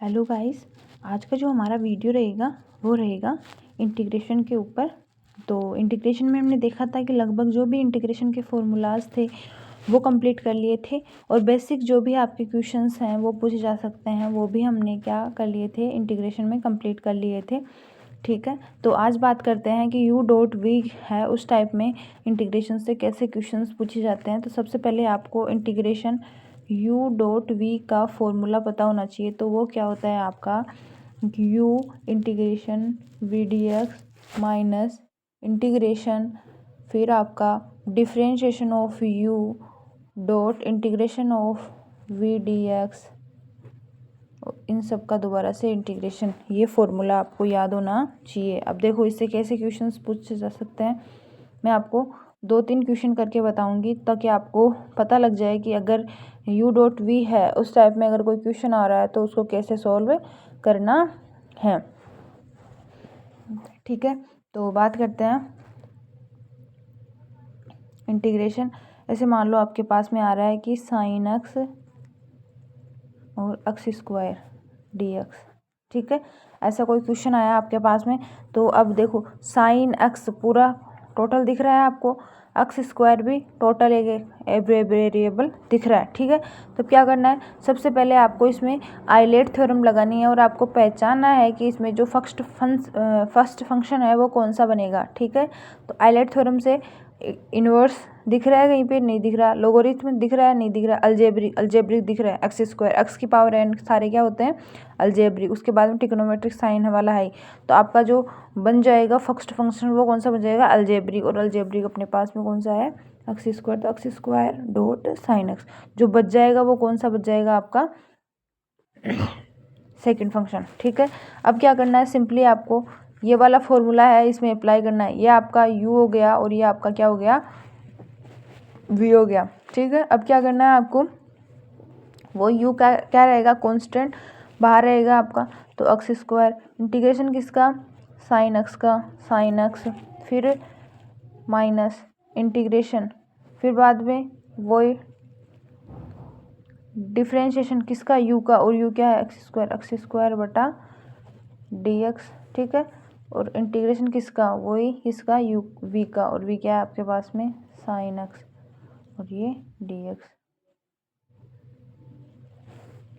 Hello guys, आज का जो हमारा वीडियो रहेगा वो रहेगा इंटीग्रेशन के ऊपर। तो इंटीग्रेशन में हमने देखा था कि लगभग जो भी इंटीग्रेशन के फॉर्मूलाज थे वो कंप्लीट कर लिए थे और बेसिक जो भी आपके क्वेश्चंस हैं वो पूछे जा सकते हैं वो भी हमने क्या कर लिए थे, इंटीग्रेशन में कंप्लीट कर लिए थे। ठीक है, तो आज बात करते हैं कि u डॉट वी है उस टाइप में इंटीग्रेशन से कैसे क्वेश्चंस पूछे जाते हैं। तो सबसे पहले आपको इंटीग्रेशन u डॉट वी का फॉर्मूला पता होना चाहिए। तो वो क्या होता है आपका u integration we D x minus integration फिर आपका differentiation of u dot integration of v D x, इन सब का दोबारा से इंटीग्रेशन। ये फॉर्मूला आपको याद होना चाहिए। अब देखो इससे कैसे क्वेश्चंस पूछे जा सकते हैं, मैं आपको 2-3 क्वेश्चन करके बताऊंगी ताकि आपको पता लग जाए कि अगर u डॉट वी है उस टाइप में अगर कोई क्वेश्चन आ रहा है तो उसको कैसे सॉल्व करना है। ठीक है, तो बात करते हैं इंटीग्रेशन। ऐसे मान लो आपके पास में आ रहा है कि साइन एक्स और एक्स स्क्वायर डी एक्स। ठीक है, ऐसा कोई क्वेश्चन आया आपके पास में। तो अब देखो साइन एक्स पूरा टोटल दिख रहा है आपको, एक्स स्क्वायर भी टोटल एक वेरिएबल दिख रहा है। ठीक है, तो क्या करना है, सबसे पहले आपको इसमें आइलेट थ्योरम लगानी है और आपको पहचानना है कि इसमें जो फर्स्ट फंक्शन है वो कौन सा बनेगा। ठीक है, तो आइलेट थ्योरम से इनवर्स दिख रहा है, कहीं पे नहीं दिख रहा, लोगरिथम दिख रहा है नहीं दिख रहा, अल्जेब्रिक दिख रहा है, एक्स स्क्वायर एक्स की पावर एन सारे क्या होते हैं अल्जेब्रिक, उसके बाद में ट्रिग्नोमेट्रिक साइन वाला है। तो आपका जो बन जाएगा फर्स्ट फंक्शन वो कौन सा बन जाएगा अल्जेब्रिक, और अल्जेब्रिक अपने पास में कौन सा है एक्स स्क्वायर, तो x square dot sine x जो बच जाएगा वो कौन सा बच जाएगा आपका सेकेंड फंक्शन। ठीक है, अब क्या करना है, सिंपली आपको ये वाला फॉर्मूला है इसमें अप्लाई करना है। ये आपका u हो गया और ये आपका क्या हो गया v हो गया। ठीक है, अब क्या करना है आपको, वो u का क्या रहेगा कांस्टेंट बाहर रहेगा आपका, तो एक्स स्क्वायर इंटीग्रेशन किसका साइन एक्स का, साइन एक्स फिर माइनस इंटीग्रेशन फिर बाद में वो डिफ्रेंशिएशन किसका u का, और u क्या है एक्स स्क्वायर बटा डी एक्स। ठीक है, और इंटीग्रेशन किसका वही इसका u v का, और v क्या है आपके पास में साइन एक्स और ये डी एक्स।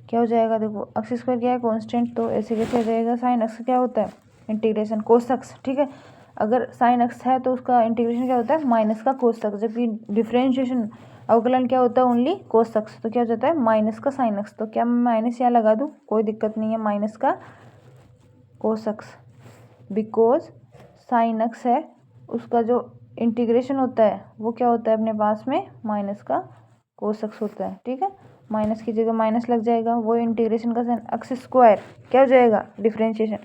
क्या हो जाएगा, देखो एक्स स्क्वायर क्या है कांस्टेंट, तो ऐसे कैसे हो जाएगा, साइन एक्स क्या होता है इंटीग्रेशन कोस एक्स। ठीक है, अगर साइन एक्स है तो उसका इंटीग्रेशन क्या होता है माइनस का कोस एक्स, जबकि डिफ्रेंशिएशन अवकलन क्या होता है ओनली कोस एक्स, तो क्या हो जाता है माइनस का साइन एक्स। तो क्या मैं माइनस यहाँ लगा दूँ, कोई दिक्कत नहीं है, माइनस का cos x, because sine x है उसका जो इंटीग्रेशन होता है वो क्या होता है अपने पास में माइनस का कोस एक्स होता है। ठीक है, माइनस की जगह माइनस लग जाएगा, वो इंटीग्रेशन का साइन एक्स स्क्वायर क्या हो जाएगा डिफ्रेंशिएशन,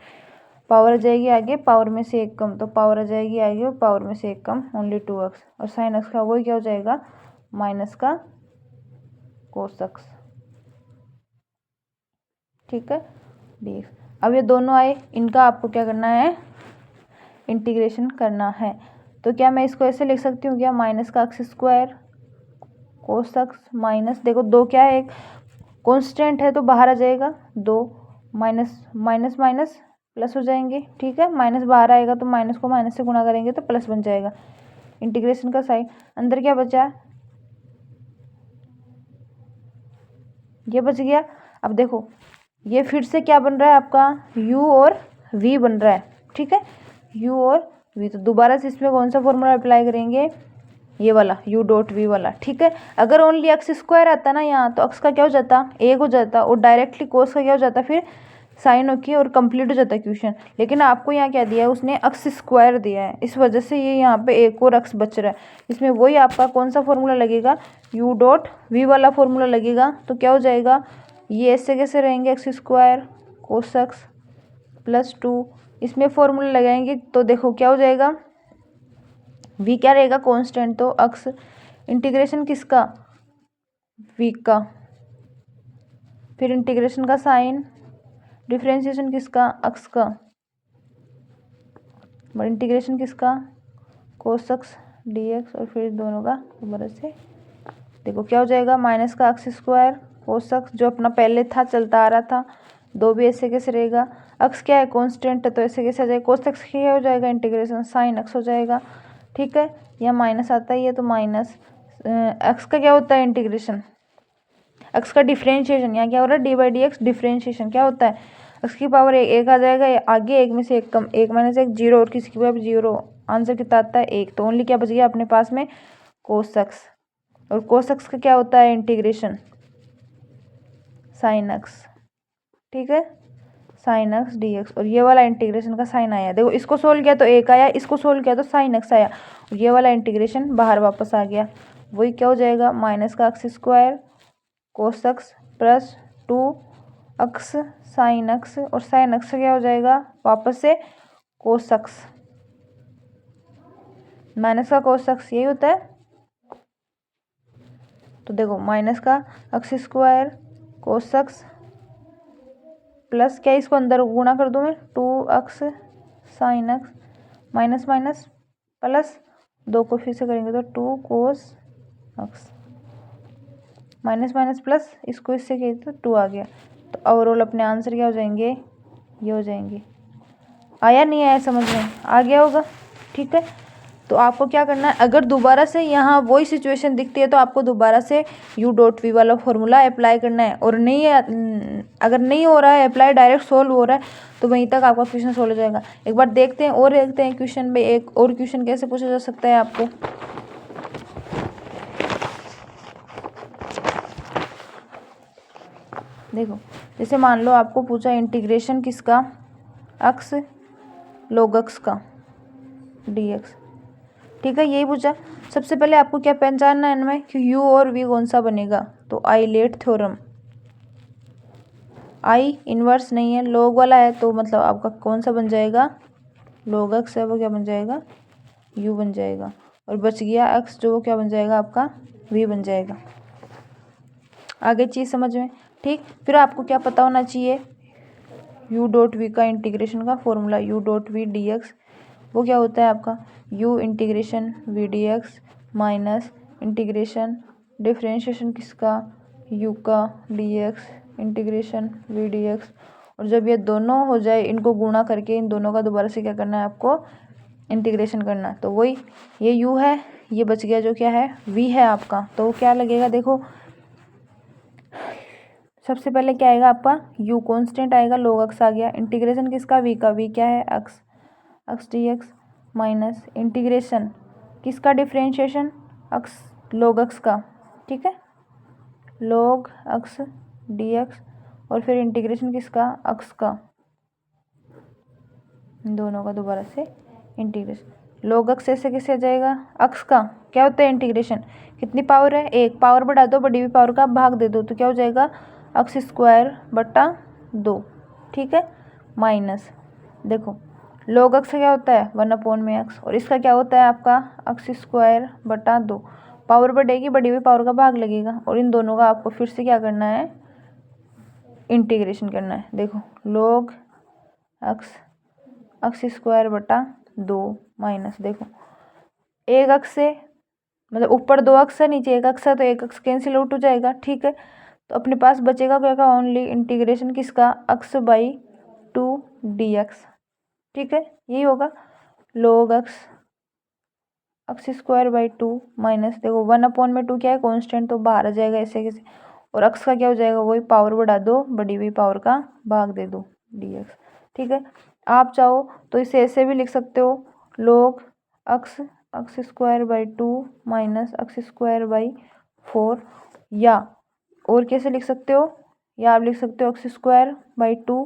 पावर आ जाएगी आगे पावर में से एक कम, तो पावर आ जाएगी आगे और पावर में से एक कम ओनली 2x, और साइन एक्स का वही क्या हो जाएगा माइनस का कोस एक्स। ठीक है, dx। अब ये दोनों आए, इनका आपको क्या करना है इंटीग्रेशन करना है। तो क्या मैं इसको ऐसे लिख सकती हूँ क्या, माइनस का x square cos x minus, देखो दो क्या है एक कांस्टेंट है तो बाहर आ जाएगा, दो माइनस माइनस माइनस प्लस हो जाएंगे। ठीक है, माइनस बाहर आएगा तो माइनस को माइनस से गुणा करेंगे तो प्लस बन जाएगा। इंटीग्रेशन का साइन अंदर क्या बचा, ये बच गया। अब देखो ये फिर से क्या बन रहा है आपका u और v बन रहा है। ठीक है, u और v, तो दोबारा से इसमें कौन सा फॉर्मूला अप्लाई करेंगे, ये वाला u डॉट वी वाला। ठीक है, अगर ओनली एक्स स्क्वायर आता ना यहाँ तो एक्स का क्या हो जाता एक हो जाता और डायरेक्टली कोस का क्या हो जाता फिर साइन होके और कंप्लीट हो जाता क्वेश्चन, लेकिन आपको यहाँ क्या दिया है उसने एक्स स्क्वायर दिया है, इस वजह से ये यहाँ पे एक और एक्स बच रहा है। इसमें वही आपका कौन सा फॉर्मूला लगेगा u डॉट वी वाला फॉर्मूला लगेगा। तो क्या हो जाएगा, ये ऐसे कैसे रहेंगे x square cos x plus 2, इसमें फॉर्मूला लगाएंगे तो देखो क्या हो जाएगा, v क्या रहेगा कांस्टेंट तो एक्स, इंटीग्रेशन किसका v का, फिर इंटीग्रेशन का साइन, डिफ्रेंशिएशन किसका एक्स का, इंटीग्रेशन किसका कोस एक्स डी एक्स, और फिर दोनों का दोबारा से देखो क्या हो जाएगा माइनस का एक्स स्क्वायर कोस एक्स जो अपना पहले था चलता आ रहा था 2 भी ऐसे कैसे रहेगा, अक्स क्या है कांस्टेंट है तो ऐसे कैसे आ जाएगा, कोस एक्स क्या हो जाएगा इंटीग्रेशन साइन एक्स हो जाएगा। ठीक है, यहाँ माइनस आता ही है तो माइनस एक्स का क्या होता है इंटीग्रेशन, एक्स का डिफ्रेंशिएशन, यहाँ क्या हो रहा है D by D x differentiation क्या होता है, एक्स की पावर एक आ जाएगा, आगे एक में से एक कम, एक माइनस एक जीरो और किसी की पावर जीरो, आंसर कितना आता है एक, तो ओनली क्या बच गया अपने पास में कोस एक्स, और कोस एक्स का क्या होता है इंटीग्रेशन साइन एक्स। ठीक है, साइन एक्स डी एक्स, और ये वाला इंटीग्रेशन का साइन आया, देखो इसको सोल्व किया तो एक आया, इसको सोल्व किया तो साइन एक्स आया, और ये वाला इंटीग्रेशन बाहर वापस आ गया, वही क्या हो जाएगा माइनस का x square cos x plus 2 x sine x, और साइन एक्स क्या हो जाएगा वापस से कोस एक्स, माइनस का कोस एक्स यही होता है। तो देखो माइनस का x square cos x plus क्या, इसको अंदर गुणा कर दूं मैं 2 x sine x minus minus plus 2 को फिर से करेंगे तो 2 cos x minus minus plus इसको इससे किए तो 2 आ गया, तो ओवरऑल अपने आंसर क्या हो जाएंगे ये हो जाएंगे। आया नहीं आया समझ में, आ गया होगा। ठीक है, तो आपको क्या करना है, अगर दोबारा से यहाँ वही सिचुएशन दिखती है तो आपको दोबारा से u डॉट वी वाला फॉर्मूला अप्लाई करना है, और नहीं है अगर नहीं हो रहा है अप्लाई डायरेक्ट सोल्व हो रहा है तो वहीं तक आपका क्वेश्चन सोल्व हो जाएगा। एक बार देखते हैं और देखते हैं क्वेश्चन में, एक और क्वेश्चन कैसे पूछा जा सकता है आपको। देखो जैसे मान लो आपको पूछा इंटीग्रेशन किसका एक्स log x का dx। ठीक है, यही पूछा। सबसे पहले आपको क्या पहचानना है इनमें कि u और v कौन सा बनेगा, तो आइलेट थ्योरम, आई इनवर्स नहीं है log वाला है तो मतलब आपका कौन सा बन जाएगा log x है वो क्या बन जाएगा u बन जाएगा, और बच गया x जो वो क्या बन जाएगा आपका v बन जाएगा। आगे चीज़ समझ में। ठीक, फिर आपको क्या पता होना चाहिए u डॉट वी का इंटीग्रेशन का फॉर्मूला, u dot V D X वो क्या होता है आपका u integration we D x minus integration differentiation किसका u का D X integration we D X, और जब ये दोनों हो जाए इनको गुणा करके इन दोनों का दोबारा से क्या करना है आपको इंटीग्रेशन करना है, तो वही ये u है, ये बच गया जो क्या है v है आपका, तो क्या लगेगा देखो सबसे पहले क्या आएगा आपका u कांस्टेंट आएगा log x आ गया, इंटीग्रेशन किसका v का, v क्या है x D x minus integration किसका डिफ्रेंशिएशन x log x का। ठीक है, log x डी एक्स, और फिर इंटीग्रेशन किसका x का, दोनों का दोबारा से इंटीग्रेशन log x ऐसे कैसे आ जाएगा, x का क्या होता है इंटीग्रेशन, कितनी पावर है एक, पावर बढ़ा दो बड़ी हुई पावर का भाग दे दो तो क्या हो जाएगा एक्स स्क्वायर बटा 2। ठीक है, माइनस देखो log x क्या होता है 1/x, और इसका क्या होता है आपका एक्स स्क्वायर बटा 2, पावर बढ़ेगी बड़ी हुई पावर का भाग लगेगा, और इन दोनों का आपको फिर से क्या करना है इंटीग्रेशन करना है। देखो log एक्स स्क्वायर बटा 2 माइनस देखो एक अक्स से मतलब ऊपर 2 अक्स है नीचे 1 अक्स है तो 1 अक्स कैंसिल आउट हो जाएगा। ठीक है, तो अपने पास बचेगा क्या का ओनली इंटीग्रेशन किसका x बाई 2 डी एक्स। ठीक है, यही होगा log x square by 2 minus देखो 1/2 क्या है कांस्टेंट तो बाहर आ जाएगा ऐसे कैसे, और x का क्या हो जाएगा वही पावर बढ़ा दो बड़ी हुई पावर का भाग दे दो dx। ठीक है, आप चाहो तो इसे ऐसे भी लिख सकते हो log x square by 2 minus x square by 4, या और कैसे लिख सकते हो, या आप लिख सकते हो एक्स स्क्वायर बाई 2,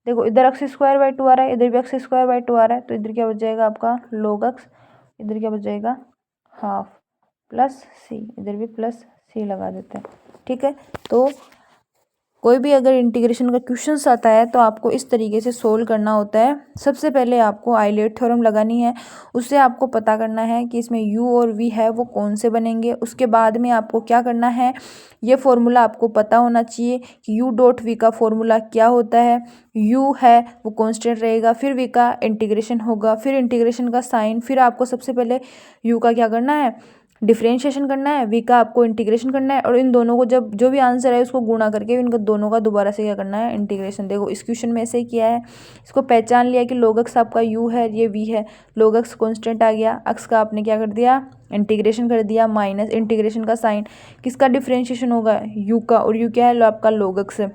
देखो इधर एक्स स्क्वायर बाई 2 आ रहा है इधर भी एक्स स्क्वायर बाई 2 आ रहा है, तो इधर क्या बच जाएगा आपका log x, इधर क्या बच जाएगा हाफ प्लस सी, इधर भी प्लस सी लगा देते हैं। ठीक है, तो कोई भी अगर इंटीग्रेशन का क्वेश्चन आता है तो आपको इस तरीके से सोल्व करना होता है। सबसे पहले आपको आइलेट थ्योरम लगानी है, उससे आपको पता करना है कि इसमें u और v है वो कौन से बनेंगे। उसके बाद में आपको क्या करना है, ये फॉर्मूला आपको पता होना चाहिए कि u डॉट v का फॉर्मूला क्या होता है। u है वो कांस्टेंट रहेगा, फिर v का इंटीग्रेशन होगा, फिर इंटीग्रेशन का साइन, फिर आपको सबसे पहले u का क्या करना है डिफरेंशिएशन करना है, v का आपको इंटीग्रेशन करना है, और इन दोनों को जब जो भी आंसर है उसको गुणा करके इनको दोनों का दोबारा से क्या करना है, इंटीग्रेशन। देखो इस क्वेश्चन में ऐसे ही किया है, इसको पहचान लिया कि log x आपका u है, ये v है, log x कॉन्स्टेंट आ गया, x का आपने क्या कर दिया, इंटीग्रेशन कर दिया, माइनस इंटीग्रेशन का साइन किसका डिफरेंशिएशन होगा, u का, और u क्या है, आपका log x है,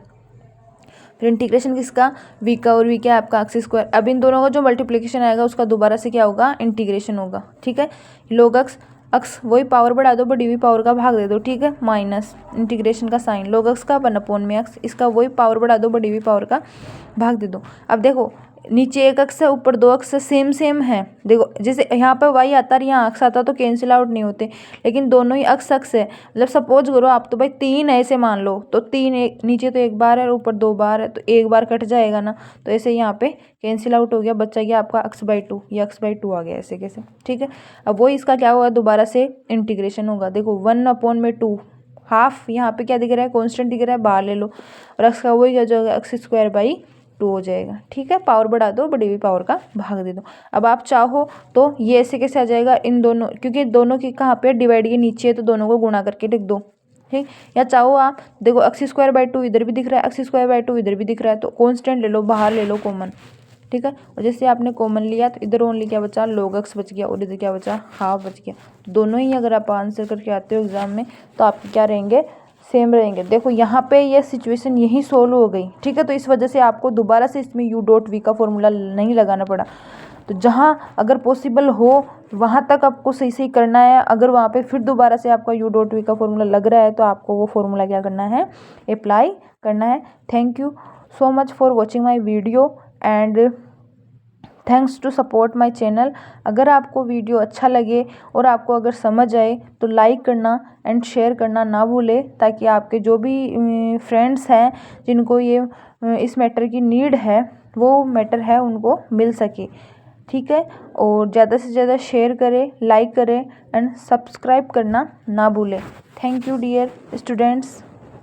फिर इंटीग्रेशन किसका, v का, और v क्या है आपका एक्स स्क्वायर। अब इन दोनों का जो मल्टीप्लिकेशन आएगा उसका दोबारा से क्या होगा, इंटीग्रेशन होगा, ठीक है। log x x वही पावर बढ़ा दो, बड़ी हुई पावर का भाग दे दो, ठीक है, माइनस इंटीग्रेशन का साइन log x का 1/में x, इसका वही पावर बढ़ा दो, बड़ी हुई पावर का भाग दे दो। अब देखो नीचे एक अक्स है, ऊपर दो अक्स सेम सेम है, देखो जैसे यहाँ पर वाई आता है, यहाँ अक्स आता तो कैंसिल आउट नहीं होते, लेकिन दोनों ही अक्स अक्स है। मतलब सपोज करो आप तो भाई 3 ऐसे मान लो, तो 3 एक नीचे तो 1 बार है और ऊपर 2 बार है, तो 1 बार कट जाएगा ना, तो ऐसे यहाँ पे कैंसिल आउट हो गया, बच्चा गया आपका x/2, ये x/2 आ गया ऐसे कैसे, ठीक है। अब वो इसका क्या होगा, दोबारा से इंटीग्रेशन होगा। देखो 1/2 हाफ, यहाँ पे क्या दिख रहा है, कॉन्स्टेंट दिख रहा है, बाहर ले लो, और एक्स का वही क्या जाएगा, x²/2 हो जाएगा, ठीक है। पावर बढ़ा दो, बड़ी हुई पावर का भाग दे दो। अब आप चाहो तो ये ऐसे कैसे आ जाएगा, इन दोनों, क्योंकि दोनों की कहाँ पे डिवाइड के नीचे है, तो दोनों को गुणा करके लिख दो, ठीक। या चाहो आप देखो x²/2 इधर भी दिख रहा है, x²/2 इधर भी दिख रहा है, तो कॉन्स्टेंट ले लो, बाहर ले लो कॉमन, ठीक है। और जैसे आपने कॉमन लिया तो इधर ओनली क्या बचा, log x बच गया, और इधर क्या बचा, हाफ बच गया। तो दोनों ही अगर आप आंसर करके आते हो एग्जाम में तो आपके क्या रहेंगे, सेम रहेंगे। देखो यहाँ पे ये सिचुएशन यही सोल्व हो गई, ठीक है। तो इस वजह से आपको दोबारा से इसमें u.v का फॉर्मूला नहीं लगाना पड़ा। तो जहाँ अगर पॉसिबल हो वहाँ तक आपको सही सही करना है, अगर वहाँ पे फिर दोबारा से आपका u.v का फॉर्मूला लग रहा है तो आपको वो फॉर्मूला क्या करना है, अप्लाई करना है। Thank you so much for watching my video and thanks to support my channel. अगर आपको वीडियो अच्छा लगे और आपको अगर समझ आए तो लाइक करना एंड शेयर करना ना भूलें, ताकि आपके जो भी फ्रेंड्स हैं जिनको ये इस मैटर की नीड है, वो मैटर है उनको मिल सके, ठीक है। और ज़्यादा से ज़्यादा शेयर करें, लाइक करें एंड सब्सक्राइब करना ना भूलें। Thank you dear students.